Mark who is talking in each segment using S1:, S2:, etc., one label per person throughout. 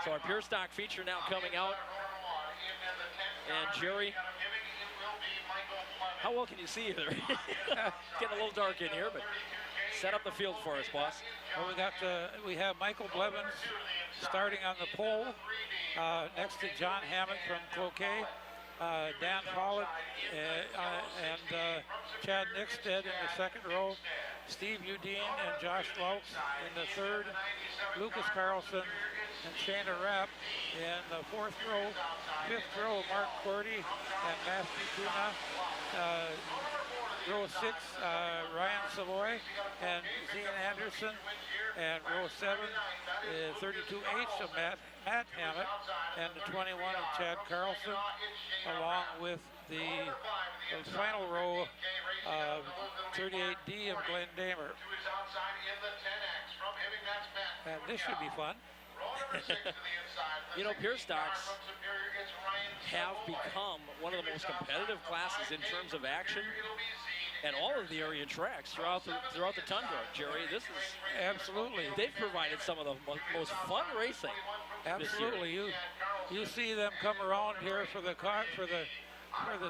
S1: So our pure stock feature now coming out. And Jerry, how well can you see either? It's getting a little dark in here, but set up the field for us, boss.
S2: Well, we have Michael Blevins starting on the pole, next to John Hammett from Cloquet, Dan Follett and Chad Nickstead in the second row, Steve Udine and Josh Laux in the third, Lucas Carlson and Shayna Rapp in the fourth row, fifth row, Mark Cordy and Matthew Tuna. Row 6, Ryan Savoy and Zian Anderson. And row 7, 32H of Matt Hammett. And the 21 of Chad Carlson, along with the final row of 38D of Glenn Damer. And this should be fun.
S1: You know, pure stocks have become one of the most competitive classes in terms of action and all of the area tracks throughout the tundra. Jerry, this is
S2: absolutely,
S1: they've provided some of the most fun racing.
S2: Absolutely, you see them come around here for the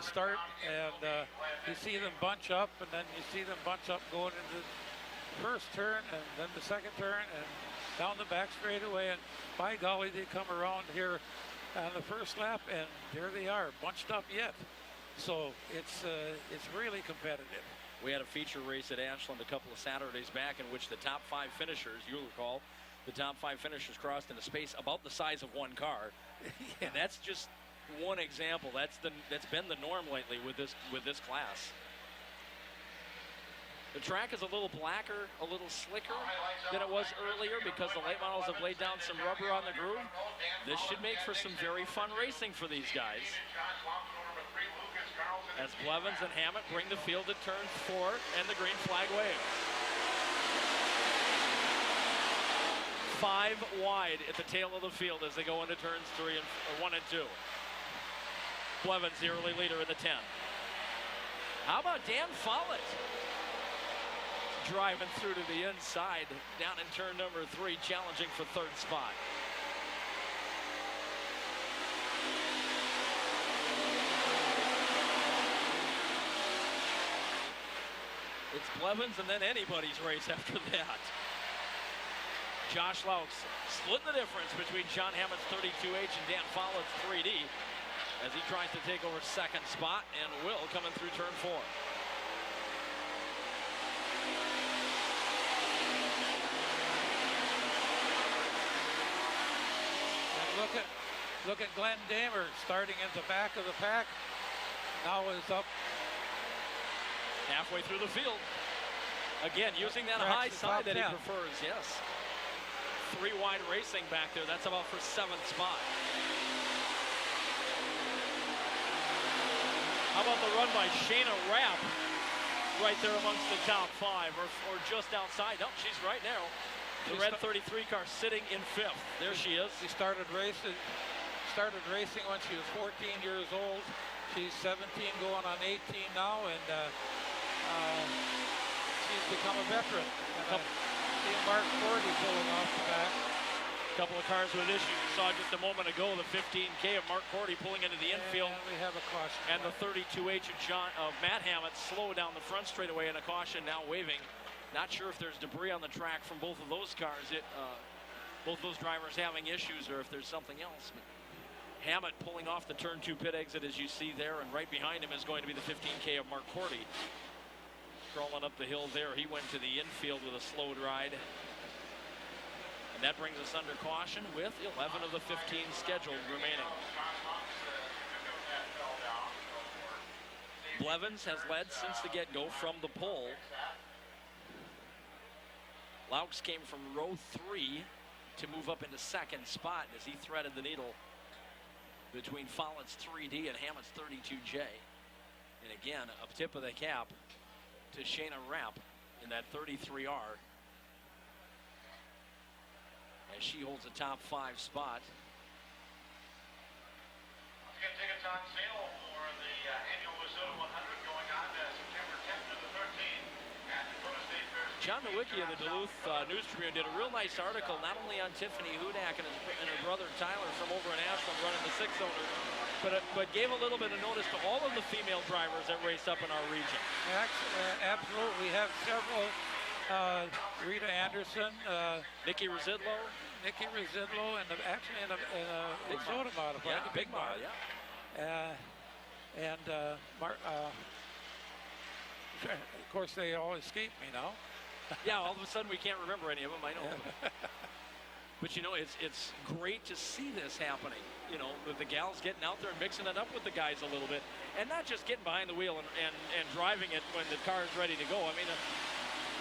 S2: start, and you see them bunch up, and then you see them bunch up going into the first turn, and then the second turn, and down the back straightaway, and by golly, they come around here on the first lap, and there they are, bunched up yet. So it's really competitive.
S1: We had a feature race at Ashland a couple of Saturdays back in which the top 5 finishers, you'll recall, the top 5 finishers crossed in a space about the size of one car. Yeah. And that's just one example. That's been the norm lately with this class. The track is a little blacker, a little slicker than it was earlier because the late models have laid down some rubber on the groove. This should make for some very fun racing for these guys. As Blevins and Hammett bring the field to turn 4 and the green flag waves. 5 wide at the tail of the field as they go into turns 1 and 2. Blevins the early leader in the 10. How about Dan Follett? Driving through to the inside, down in turn number 3, challenging for third spot. It's Blevins and then anybody's race after that. Josh Laux splitting the difference between John Hammett's 32H and Dan Follett's 3D as he tries to take over second spot, and Will coming through turn 4.
S2: Look at Glenn Damer starting at the back of the pack. Now is up
S1: halfway through the field. Again, using that high side that he prefers, yes. 3 wide racing back there. That's about for 7th spot. How about the run by Shayna Rapp right there amongst the top 5 or just outside? No, she's right now. The red 33 car sitting in 5th. There she is.
S2: She started racing when she was 14 years old. She's 17 going on 18 now, and she's become a veteran. And see Mark Cordy pulling off the back.
S1: A couple of cars with issues. We saw just a moment ago the 15K of Mark Cordy pulling into the infield.
S2: And we have a caution.
S1: And the 32H of Matt Hammett slow down the front straightaway, and a caution now waving. Not sure if there's debris on the track from both of those cars. Both those drivers having issues, or if there's something else. But Hammett pulling off the turn 2 pit exit, as you see there, and right behind him is going to be the 15K of Mark Cordy. Crawling up the hill there, he went to the infield with a slowed ride. And that brings us under caution with 11 of the 15 scheduled remaining. Blevins has led since the get-go from the pole. Laux came from row 3 to move up into second spot as he threaded the needle between Follett's 3D and Hammett's 32J. And again, a tip of the cap to Shayna Rapp in that 33R as she holds a top 5 spot.
S3: Let's get tickets on sale for the annual Minnesota 100 going on September 10th to the 13th at the Dakota State Fair.
S1: John Nowicki of the Duluth News Tribune did a real nice article, not only on Tiffany Hudak and her brother Tyler from over in Ashland running the 6-cylinder, but gave a little bit of notice to all of the female drivers that race up in our region.
S2: Absolutely. We have several. Rita Anderson,
S1: Nikki Residlo,
S2: and actually in a Minnesota modified,
S1: yeah, big mod, yeah.
S2: Of course, they all escape me now.
S1: Yeah, all of a sudden we can't remember any of them. I know. But you know, it's great to see this happening. You know, with the gals getting out there and mixing it up with the guys a little bit, and not just getting behind the wheel and driving it when the car is ready to go. I mean,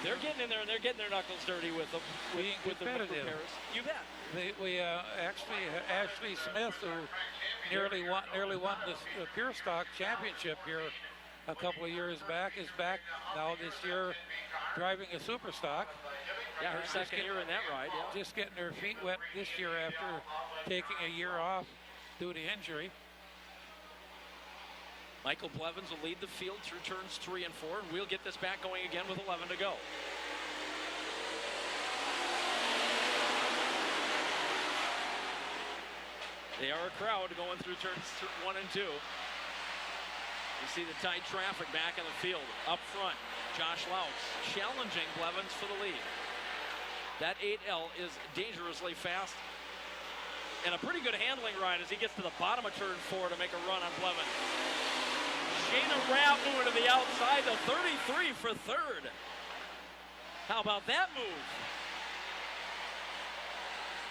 S1: they're getting in there and they're getting their knuckles dirty with them. With the repairs. You bet.
S2: Actually, Ashley Smith, who nearly won the Pure Stock Championship here a couple of years back, is back now this year driving a Super Stock.
S1: Yeah, her second year in that ride. Yeah.
S2: Just getting her feet wet this year after taking a year off due to injury.
S1: Michael Blevins will lead the field through turns 3 and 4, and we'll get this back going again with 11 to go. They are a crowd going through turns 1 and 2. You see the tight traffic back in the field. Up front, Josh Laux challenging Blevins for the lead. That 8L is dangerously fast. And a pretty good handling ride as he gets to the bottom of turn 4 to make a run on Blevins. Shayna Rapp moving to the outside, the 33 for third. How about that move?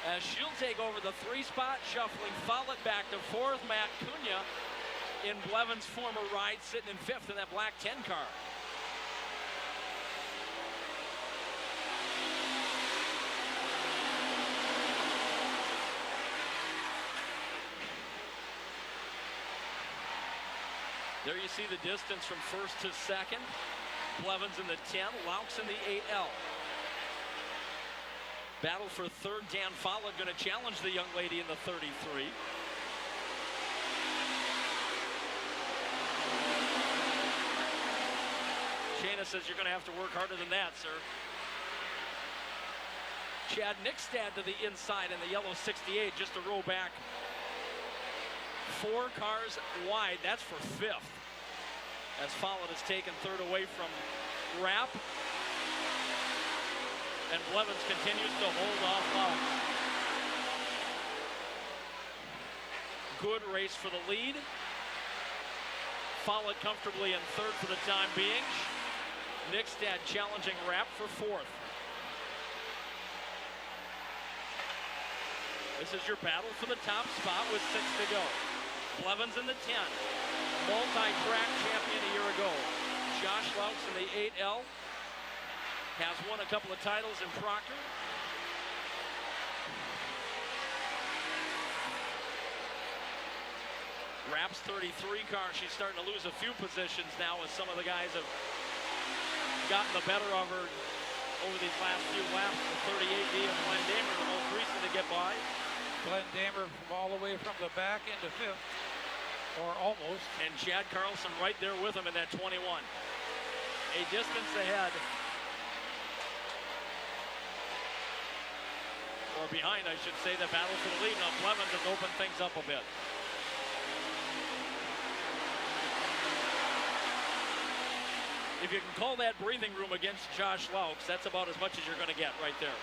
S1: As she'll take over the 3 spot, shuffling Follett back to 4th. Matt Cunha in Blevins' former ride, sitting in 5th in that black 10 car. There you see the distance from 1st to 2nd. Blevins in the 10, Laux in the 8L. Battle for 3rd, Dan Follett going to challenge the young lady in the 33. Shayna says you're going to have to work harder than that, sir. Chad Nickstad to the inside in the yellow 68, just a row back. 4 cars wide, that's for 5th. As Follett has taken 3rd away from Rapp. And Blevins continues to hold off Laux. Good race for the lead. Follett comfortably in 3rd for the time being. Nickstad challenging Rapp for 4th. This is your battle for the top spot with 6 to go. Blevins in the 10. Multi-track champion a year ago. Josh Laux in the 8L. Has won a couple of titles in Proctor. Rapp's 33 car. She's starting to lose a few positions now as some of the guys have gotten the better of her over these last few laps. The 38D of Glenn Damer, the most recent to get by.
S2: Glenn Damer from all the way from the back into 5th, or almost.
S1: And Chad Carlson right there with him in that 21. A distance ahead. Or behind, I should say, the battle for the lead. Now Blevins has opened things up a bit. If you can call that breathing room against Josh Laux, that's about as much as you're going to get right there.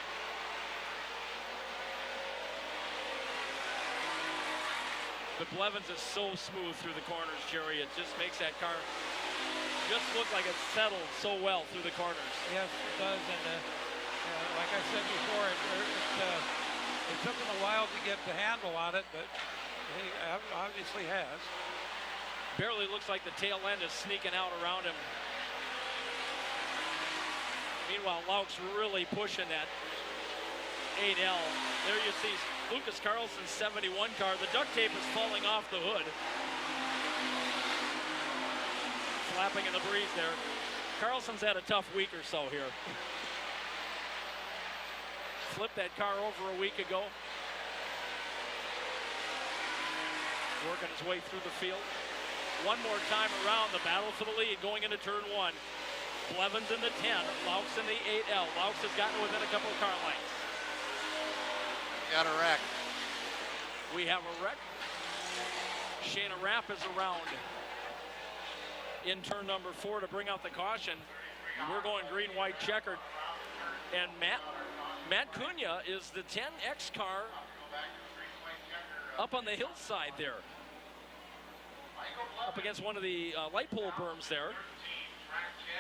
S1: But Blevins is so smooth through the corners, Jerry. It just makes that car just look like it's settled so well through the corners.
S2: Yes, it does. And like I said before, it took him a while to get the handle on it, but he obviously has.
S1: Barely looks like the tail end is sneaking out around him. Meanwhile, Laux really pushing that 8L. There you see Lucas Carlson's 71 car. The duct tape is falling off the hood. Flapping in the breeze there. Carlson's had a tough week or so here. Flipped that car over a week ago. Working his way through the field. One more time around, the battle for the lead going into turn 1. Blevins in the 10, Laux in the 8L. Laux has gotten within a couple of car lengths.
S4: Got a wreck.
S1: We have a wreck. Shayna Rapp is around in turn number 4 to bring out the caution. We're going green, white, checkered. And Matt Cunha is the 10X car up on the hillside there. Up against one of the light pole berms there.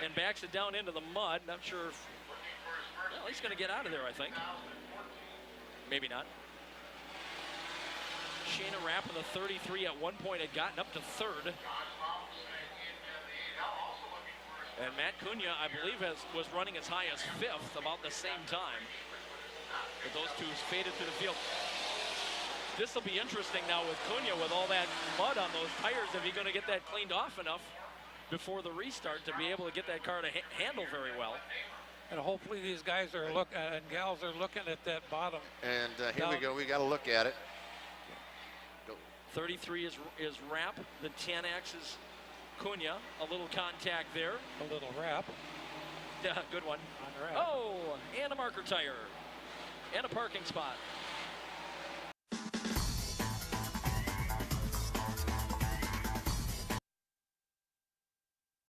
S1: And backs it down into the mud. Not sure if, well, he's going to get out of there, I think. Maybe not. Shayna Rapp in the 33 at one point had gotten up to 3rd. And Matt Cunha, I believe, was running as high as 5th about the same time. But those two faded through the field. This will be interesting now with Cunha with all that mud on those tires. If he's going to get that cleaned off enough before the restart to be able to get that car to handle very well.
S2: And hopefully these guys are and gals are looking at that bottom.
S4: And here we go. We got to look at it.
S1: 33 is Rapp. The 10X is Cunha. A little contact there.
S2: A little wrap.
S1: Yeah, good one.
S2: On the wrap.
S1: Oh, and a marker tire. And a parking spot.